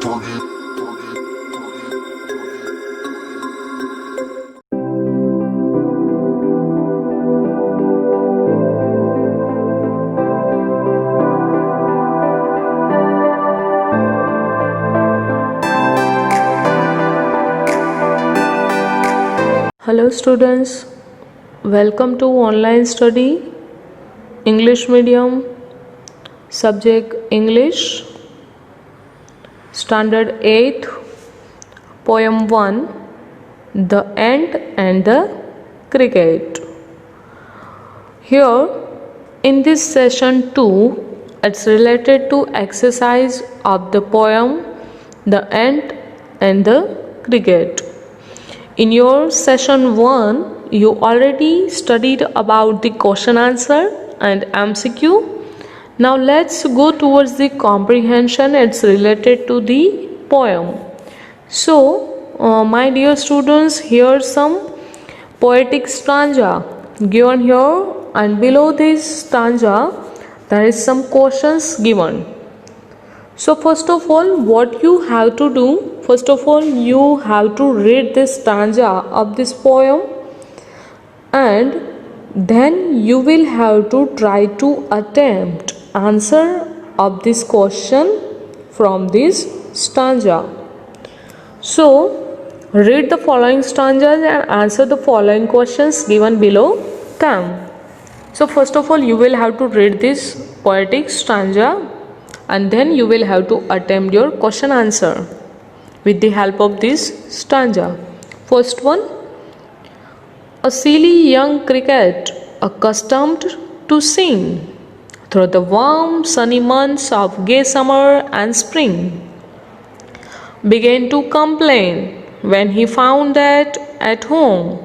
Hello students, welcome to online study English medium subject English standard 8 poem 1 The Ant and the Cricket. Here in this session 2 it's related to exercise of the poem The Ant and the Cricket. In your session 1, you already studied about the question answer and MCQ. Now let's go towards the comprehension. It's related to the poem. So, my dear students, here's some poetic stanza given here, and below this stanza, there is some questions given. So first of all, what you have to do, first of all, you have to read this stanza of this poem, and then you will have to try to attempt answer of this question from this stanza. So read the following stanzas and answer the following questions given below them. So first of all, you will have to read this poetic stanza, and then you will have to attempt your question answer with the help of this stanza. First one, a silly young cricket accustomed to sing through the warm sunny months of gay summer and spring began to complain when he found that at home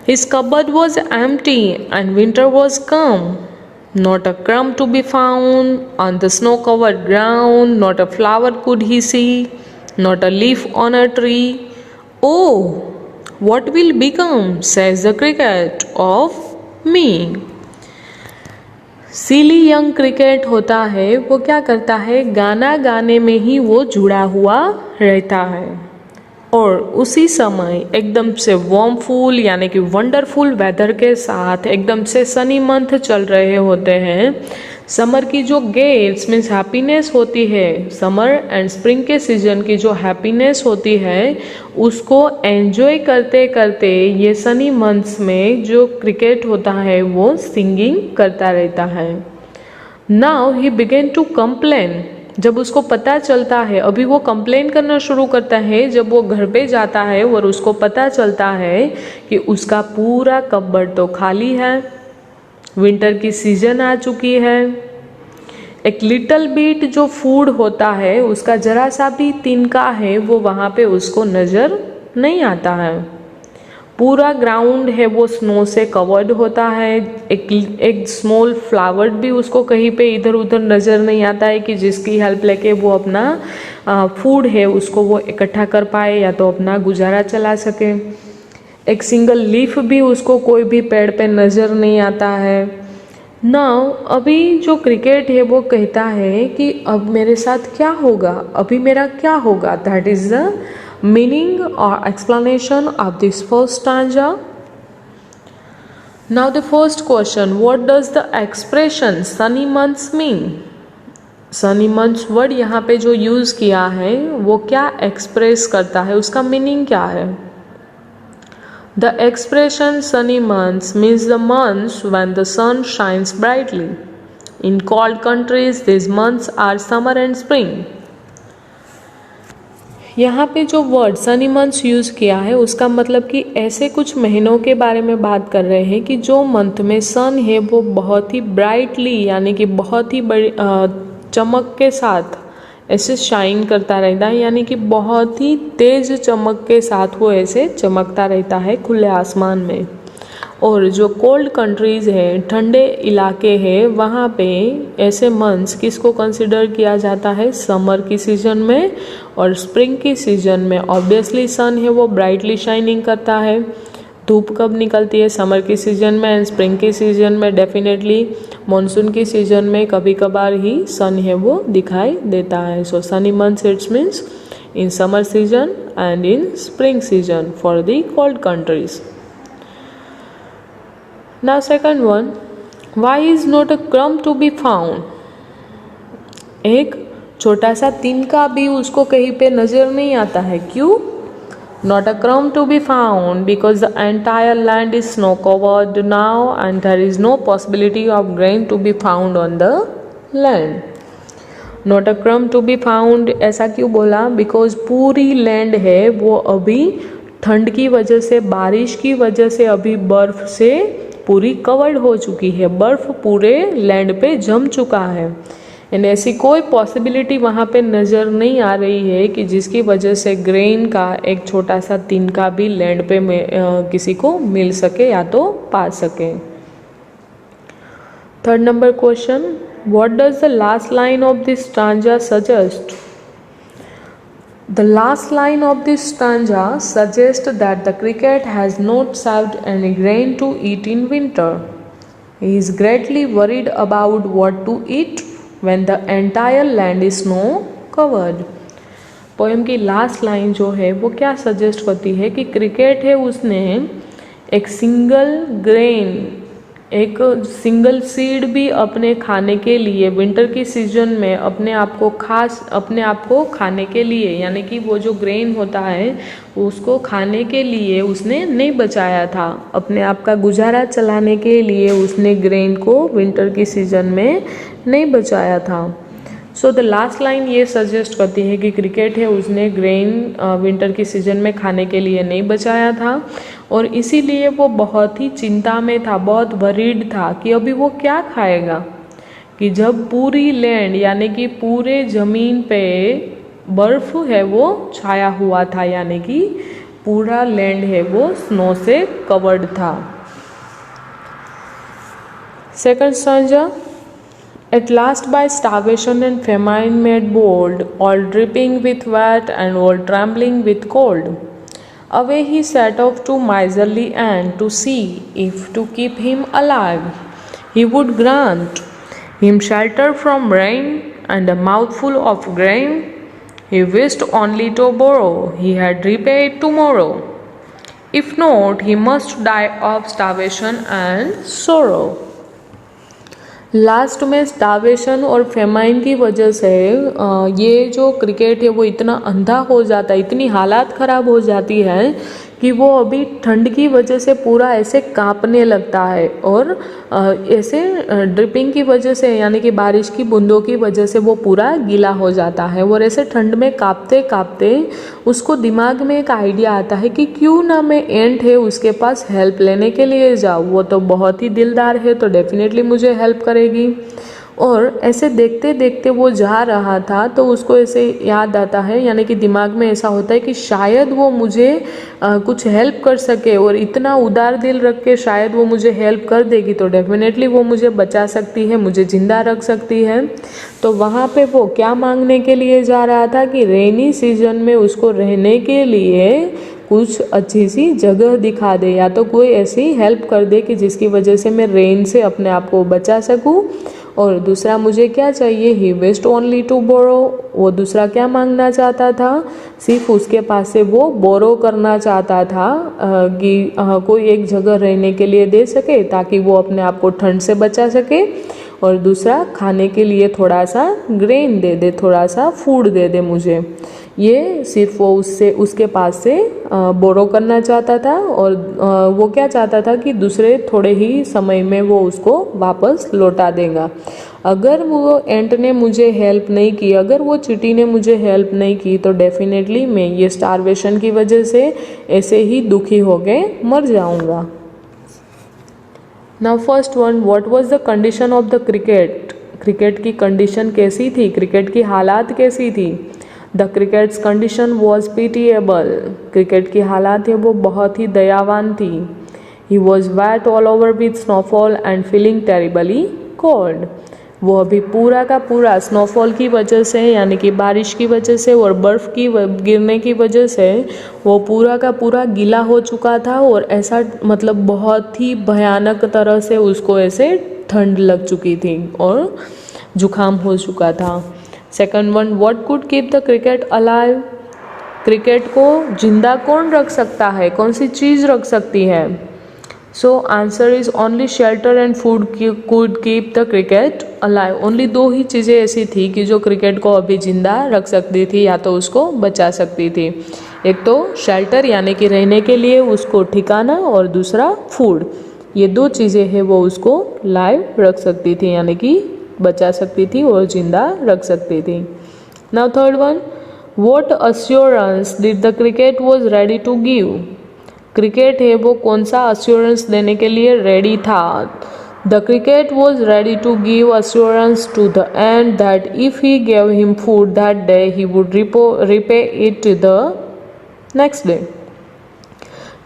his cupboard was empty and winter was come. Not a crumb to be found on the snow-covered ground, not a flower could he see, not a leaf on a tree. Oh, what will become, says the cricket, of me? Silly young cricket होता है, वो क्या करता है, गाना गाने में ही वो जुड़ा हुआ रहता है, और उसी समय एकदम से वार्मफुल यानी कि वंडरफुल वेदर के साथ एकदम से सनी मंथ चल रहे होते हैं. समर की जो गेट्स मीन्स हैप्पीनेस होती है, समर एंड स्प्रिंग के सीजन की जो हैप्पीनेस होती है, उसको एंजॉय करते करते ये सनी मंथ्स में जो क्रिकेट होता है वो सिंगिंग करता रहता है. Now he began to complain. जब उसको पता चलता है, अभी वो कंप्लेन करना शुरू करता है जब वो घर पे जाता है और उसको पता चलता है कि उसका पूरा कपबोर्ड तो खाली है, विंटर की सीजन आ चुकी है, एक लिटिल बिट जो फूड होता है उसका जरा सा भी तिनका है वो वहाँ पे उसको नज़र नहीं आता है, पूरा ग्राउंड है वो स्नो से कवर्ड होता है, एक स्मॉल फ्लावर भी उसको कहीं पे इधर उधर नज़र नहीं आता है कि जिसकी हेल्प लेके वो अपना फूड है उसको वो इकट्ठा कर पाए या तो अपना गुजारा चला सके. एक सिंगल लीफ भी उसको कोई भी पेड़ पे नज़र नहीं आता है. नाउ अभी जो क्रिकेट है वो कहता है कि अब मेरे साथ क्या होगा, अभी मेरा क्या होगा. That is the meaning or explanation of this first stanza. Now the first question, what does the expression sunny months mean? sunny months word यहाँ पे जो यूज़ किया है वो क्या एक्सप्रेस करता है, उसका मीनिंग क्या है. The expression sunny months means the months when the sun shines brightly. In cold countries these months are summer and spring. यहाँ पे जो वर्ड सनी मंथ्स यूज़ किया है उसका मतलब कि ऐसे कुछ महीनों के बारे में बात कर रहे हैं कि जो मंथ में सन है वो बहुत ही ब्राइटली यानी कि बहुत ही बड़ी चमक के साथ ऐसे शाइन करता रहता है, यानी कि बहुत ही तेज़ चमक के साथ वो ऐसे चमकता रहता है खुले आसमान में. और जो कोल्ड कंट्रीज़ है, ठंडे इलाके हैं, वहाँ पे ऐसे मंथ्स किसको कंसिडर किया जाता है, समर की सीज़न में और स्प्रिंग की सीज़न में. ऑब्वियसली सन है वो ब्राइटली शाइनिंग करता है. धूप कब निकलती है, समर की सीज़न में एंड स्प्रिंग की सीज़न में डेफिनेटली मॉनसून की सीजन में कभी कभार ही सन है वो दिखाई देता है. So sunny months it's means in summer season and in spring season for the cold countries. Now second one, why is not a crumb to be found? एक छोटा सा तिनका भी उसको कहीं पे नजर नहीं आता है. क्यों? Not a crumb to be found because the entire land is snow covered now and there is no possibility of grain to be found on the land. Not a क्रम टू बी फाउंड ऐसा क्यों बोला? Because पूरी land है वो अभी ठंड की वजह से, बारिश की वजह से अभी बर्फ से पूरी कवर्ड हो चुकी है. बर्फ पूरे लैंड पे जम चुका है एंड ऐसी कोई पॉसिबिलिटी वहाँ पे नज़र नहीं आ रही है कि जिसकी वजह से ग्रेन का एक छोटा सा तिनका भी लैंड पे किसी को मिल सके या तो पा सके. Third number question, what does the last line of this stanza suggest? The last line of this stanza suggests that the cricket has not saved any grain to eat in winter. He is greatly worried about what to eat when the entire land is snow covered. Poem की last line जो है वो क्या suggest करती है कि cricket है उसने एक सिंगल ग्रेन, एक सिंगल सीड भी अपने खाने के लिए विंटर की सीजन में अपने आप को खाने के लिए, यानी कि वो जो ग्रेन होता है उसको खाने के लिए उसने नहीं बचाया था. अपने आप का गुजारा चलाने के लिए उसने ग्रेन को विंटर की सीजन में नहीं बचाया था. सो द लास्ट लाइन ये सजेस्ट करती है कि क्रिकेट है उसने ग्रेन विंटर की सीजन में खाने के लिए नहीं बचाया था और इसीलिए वो बहुत ही चिंता में था, बहुत वरीड था कि अभी वो क्या खाएगा. कि जब पूरी लैंड यानी कि पूरे ज़मीन पे बर्फ़ है वो छाया हुआ था, यानी कि पूरा लैंड है वो स्नो से कवर्ड था. Second stanza, At last by starvation and famine made bold, all dripping with wet and all trembling with cold, away he set off to miserly end to see if to keep him alive he would grant him shelter from rain and a mouthful of grain. He wished only to borrow, he had repaid tomorrow. If not, he must die of starvation and sorrow. Last में starvation और famine की वजह से ये जो cricket है वो इतना अंधा हो जाता है, इतनी हालात ख़राब हो जाती है कि वो अभी ठंड की वजह से पूरा ऐसे कांपने लगता है और ऐसे ड्रिपिंग की वजह से यानी कि बारिश की बूंदों की वजह से वो पूरा गीला हो जाता है और ऐसे ठंड में कांपते कांपते उसको दिमाग में एक आइडिया आता है कि क्यों ना मैं एंट है उसके पास हेल्प लेने के लिए जाऊँ. वो तो बहुत ही दिलदार है तो डेफिनेटली मुझे हेल्प करेगी. और ऐसे देखते देखते वो जा रहा था तो उसको ऐसे याद आता है, यानी कि दिमाग में ऐसा होता है कि शायद वो मुझे कुछ हेल्प कर सके और इतना उदार दिल रख के शायद वो मुझे हेल्प कर देगी तो डेफिनेटली वो मुझे बचा सकती है, मुझे ज़िंदा रख सकती है. तो वहाँ पे वो क्या मांगने के लिए जा रहा था कि रेनी सीजन में उसको रहने के लिए कुछ अच्छी सी जगह दिखा दे या तो कोई ऐसी हेल्प कर दे कि जिसकी वजह से मैं रेन से अपने आप को बचा सकूं. और दूसरा मुझे क्या चाहिए, he wished only to borrow, वो दूसरा क्या मांगना चाहता था, सिर्फ उसके पास से वो बोरो करना चाहता था कि कोई एक जगह रहने के लिए दे सके ताकि वो अपने आप को ठंड से बचा सके और दूसरा खाने के लिए थोड़ा सा ग्रेन दे दे, थोड़ा सा फूड दे दे मुझे. ये सिर्फ वो उसके पास से बोरो करना चाहता था और वो क्या चाहता था कि दूसरे थोड़े ही समय में वो उसको वापस लौटा देगा. अगर वो एंट ने मुझे हेल्प नहीं की, अगर वो चींटी ने मुझे हेल्प नहीं की तो डेफिनेटली मैं ये स्टारवेशन की वजह से ऐसे ही दुखी हो गए मर जाऊंगा. Now first one, what was the condition of the cricket. Cricket की कंडीशन कैसी थी, क्रिकेट की हालात कैसी थी. The cricket's condition was pitiable. Cricket की हालात है वो बहुत ही दयावान थी. He was wet all over with snowfall and feeling terribly cold. वो अभी पूरा का पूरा स्नोफॉल की वजह से यानी कि बारिश की वजह से और बर्फ़ की गिरने की वजह से वो पूरा का पूरा गीला हो चुका था और ऐसा मतलब बहुत ही भयानक तरह से उसको ऐसे ठंड लग चुकी थी और जुकाम हो चुका था। Second one, what could keep the cricket alive? Cricket को जिंदा कौन रख सकता है, कौन सी चीज़ रख सकती है? So answer is only shelter and food could keep the cricket alive. Only दो ही चीज़ें ऐसी थी कि जो क्रिकेट को अभी जिंदा रख सकती थी या तो उसको बचा सकती थी। एक तो शेल्टर यानी कि रहने के लिए उसको ठिकाना, और दूसरा फूड। ये दो चीज़ें हैं वो उसको लाइव रख सकती थी यानी कि बचा सकती थी और जिंदा रख सकती थी। Now third one, what assurance did the cricket was ready to give? Cricket है वो कौन सा अश्योरेंस देने के लिए रेडी था? The cricket was ready to give assurance to the ant that if he gave him food that day he would repay it the next day.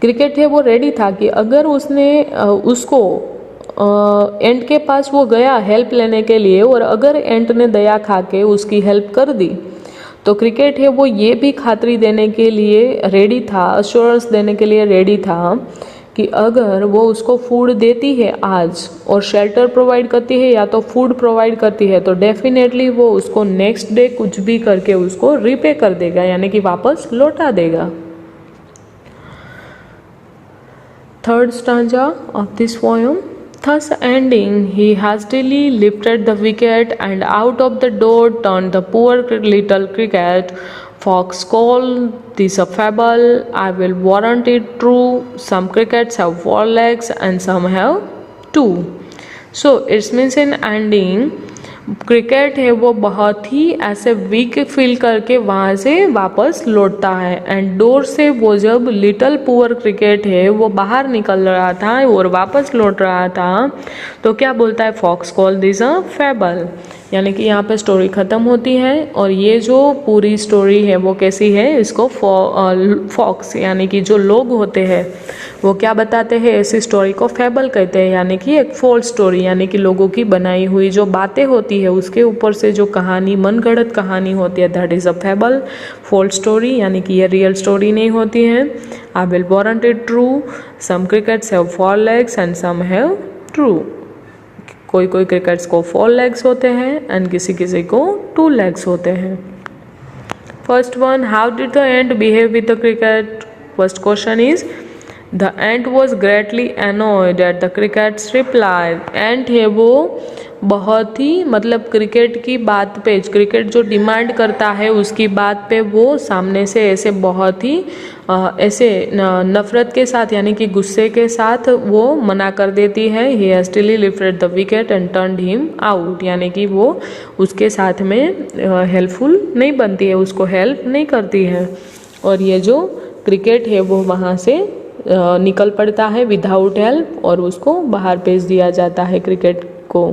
Cricket है वो रेडी था कि अगर उसने उसको एंट के पास वो गया हेल्प लेने के लिए, और अगर एंट ने दया खा के उसकी हेल्प कर दी, तो क्रिकेट है वो ये भी खातरी देने के लिए रेडी था, अश्योरेंस देने के लिए रेडी था कि अगर वो उसको फूड देती है आज और शेल्टर प्रोवाइड करती है या तो फूड प्रोवाइड करती है, तो डेफिनेटली वो उसको नेक्स्ट डे कुछ भी करके उसको रिपे कर देगा यानी कि वापस लौटा देगा। Third stanza of this poem, thus ending, he hastily lifted the wicket and out of the door turned the poor little cricket. Fox called this a fable, I will warrant it true. Some crickets have 4 legs and some have 2. So it means in ending, cricket है वो बहुत ही ऐसे weak feel करके वहाँ से वापस लौटता है, एंड डोर से वो जब लिटिल पुअर क्रिकेट है वो बाहर निकल रहा था और वापस लौट रहा था, तो क्या बोलता है? Folks call this a fable, यानी कि यहाँ पे स्टोरी ख़त्म होती है। और ये जो पूरी स्टोरी है वो कैसी है, इसको फॉक्स यानी कि जो लोग होते हैं वो क्या बताते हैं, ऐसी स्टोरी को फेबल कहते हैं, यानी कि एक फॉल्स स्टोरी, यानी कि लोगों की बनाई हुई जो बातें होती है उसके ऊपर से जो कहानी, मनगढ़ंत कहानी होती है, that is a fable, false story, यानी कि ये रियल स्टोरी नहीं होती है। I will warrant it true, some crickets have 4 legs and some have true. कोई कोई क्रिकेट्स को 4 legs होते हैं एंड किसी किसी को 2 legs होते हैं। First one, how did the ant behave with the cricket? First question is, the ant was greatly annoyed at the cricket's reply. Ant है वो बहुत ही मतलब क्रिकेट की बात पे, क्रिकेट जो डिमांड करता है उसकी बात पे वो सामने से ऐसे बहुत ही ऐसे नफरत के साथ यानी कि गुस्से के साथ वो मना कर देती है। He hastily lifted the wicket and turned him out, यानी कि वो उसके साथ में हेल्पफुल नहीं बनती है, उसको हेल्प नहीं करती है, और ये जो क्रिकेट है वो वहाँ से निकल पड़ता है विदाउट हेल्प और उसको बाहर भेज दिया जाता है क्रिकेट को।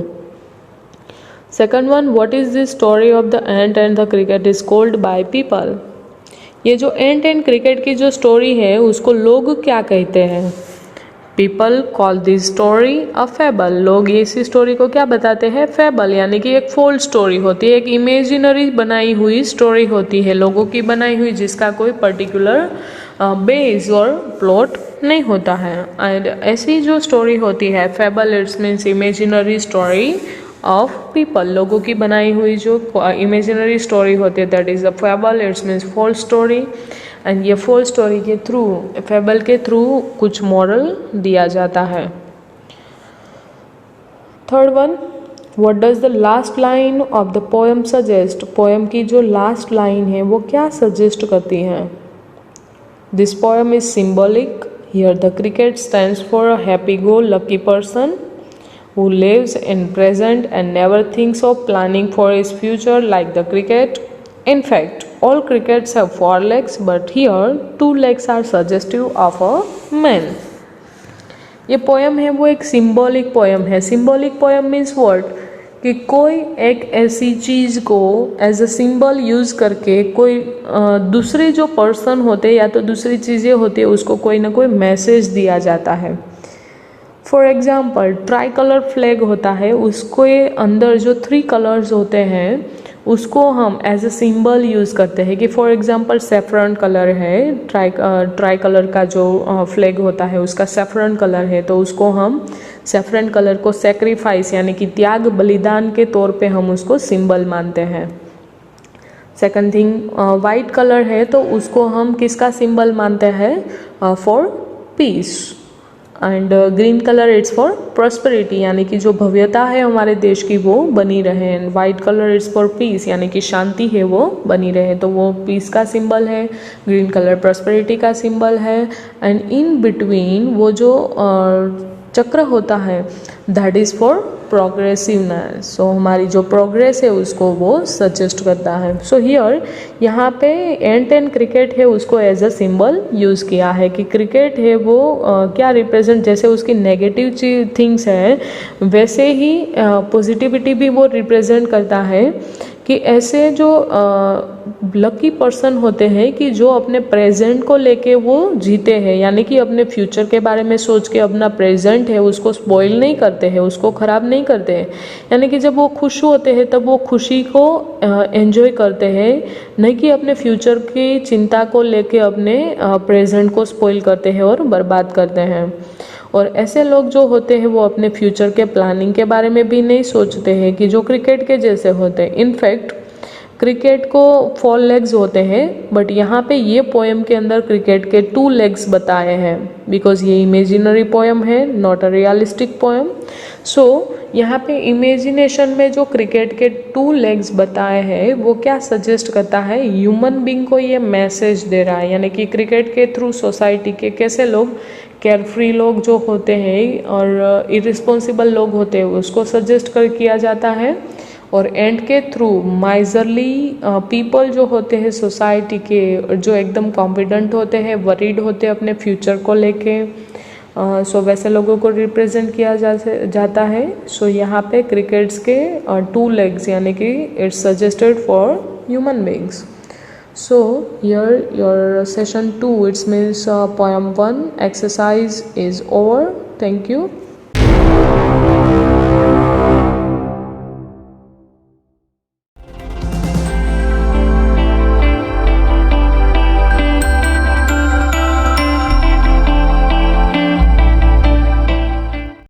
Second one, what is the story of the ant and the cricket is called by people? ये जो एंट एंड क्रिकेट की जो स्टोरी है उसको लोग क्या कहते हैं? People call this story a fable. लोग इसी स्टोरी को क्या बताते हैं? फेबल, यानी कि एक फोल्ड स्टोरी होती है, एक इमेजिनरी बनाई हुई स्टोरी होती है, लोगों की बनाई हुई, जिसका कोई पर्टिकुलर बेस और प्लॉट नहीं होता है। एंड ऐसी जो स्टोरी होती है fable, it's means imaginary story of people, लोगों की बनाई हुई जो इमेजिनरी स्टोरी होती है, that is a fable, it's means fold story. And ये फोल्ड स्टोरी के थ्रू, फेबल के थ्रू कुछ मॉरल दिया जाता है। Third one, what does the last line of the poem suggest? Poem की जो लास्ट लाइन है वो क्या सजेस्ट करती है? This poem is symbolic, here the cricket stands for a happy go lucky person who lives in present and never thinks of planning for his future like the cricket. In fact, all crickets have 4 legs, but here 2 legs are suggestive of a man. ये poem है वो एक symbolic poem है। Symbolic poem means what? कि कोई एक ऐसी चीज़ को एज अ सिंबल यूज़ करके कोई दूसरे जो पर्सन होते या तो दूसरी चीज़ें होती है उसको कोई ना कोई मैसेज दिया जाता है। For example, try colour flag होता है, उसके अंदर जो 3 कलर्स होते हैं उसको हम एज अ सिंबल यूज़ करते हैं कि फॉर एग्जांपल सेफ्रॉन कलर है, ट्राई कलर का जो फ्लैग होता है उसका सेफ्रॉन कलर है, तो उसको हम सेफ्रॉन कलर को सेक्रीफाइस यानी कि त्याग बलिदान के तौर पे हम उसको सिंबल मानते हैं। सेकंड थिंग, वाइट कलर है तो उसको हम किसका सिंबल मानते हैं? For piece. And green colour it's for prosperity यानी कि जो भव्यता है हमारे देश की वो बनी रहे। And white colour it's for piece यानी कि शांति है वो बनी रहे, तो वो पीस का सिंबल है। ग्रीन कलर प्रॉस्पेरिटी का सिंबल है। एंड इन बिटवीन वो जो चक्र होता है दैट इज़ फॉर प्रोग्रेसिवनेस, सो हमारी जो प्रोग्रेस है उसको वो सजेस्ट करता है। सो हियर यहाँ पे एंट एंड क्रिकेट है उसको एज अ सिंबल यूज़ किया है कि क्रिकेट है वो क्या रिप्रेजेंट, जैसे उसकी नेगेटिव थिंग्स है वैसे ही पॉजिटिविटी भी वो रिप्रेजेंट करता है कि ऐसे जो लकी पर्सन होते हैं कि जो अपने प्रेजेंट को लेके वो जीते हैं, यानी कि अपने फ्यूचर के बारे में सोच के अपना प्रेजेंट है उसको स्पॉइल नहीं करते हैं, उसको ख़राब नहीं करते हैं। यानी कि जब वो खुश होते हैं तब वो खुशी को एंजॉय करते हैं, नहीं कि अपने फ्यूचर की चिंता को लेके अपने प्रेजेंट को स्पॉइल करते हैं और बर्बाद करते हैं। और ऐसे लोग जो होते हैं वो अपने फ्यूचर के प्लानिंग के बारे में भी नहीं सोचते हैं कि जो क्रिकेट के जैसे होते हैं। इनफैक्ट क्रिकेट को 4 लेग्स होते हैं, बट यहाँ पे ये पोएम के अंदर क्रिकेट के 2 लेग्स बताए हैं बिकॉज ये इमेजिनरी पोएम है, नॉट अ रियलिस्टिक पोएम। सो यहाँ पे इमेजिनेशन में जो क्रिकेट के 2 लेग्स बताए हैं वो क्या सजेस्ट करता है, ह्यूमन बींग को ये मैसेज दे रहा है, यानी कि क्रिकेट के थ्रू सोसाइटी के कैसे लोग केयरफ्री लोग जो होते हैं और इरिस्पॉन्सिबल लोग होते हैं उसको सजेस्ट कर किया जाता है। और एंड के थ्रू माइजरली पीपल जो होते हैं सोसाइटी के, जो एकदम कॉन्फिडेंट होते हैं, वरीड होते हैं अपने फ्यूचर को लेके, सो वैसे लोगों को रिप्रेजेंट किया जाता है। सो यहाँ पे क्रिकेट्स के 2 लेग्स यानी कि it's suggested for human beings. So here your session 2, it means poem 1 exercise is over. Thank you.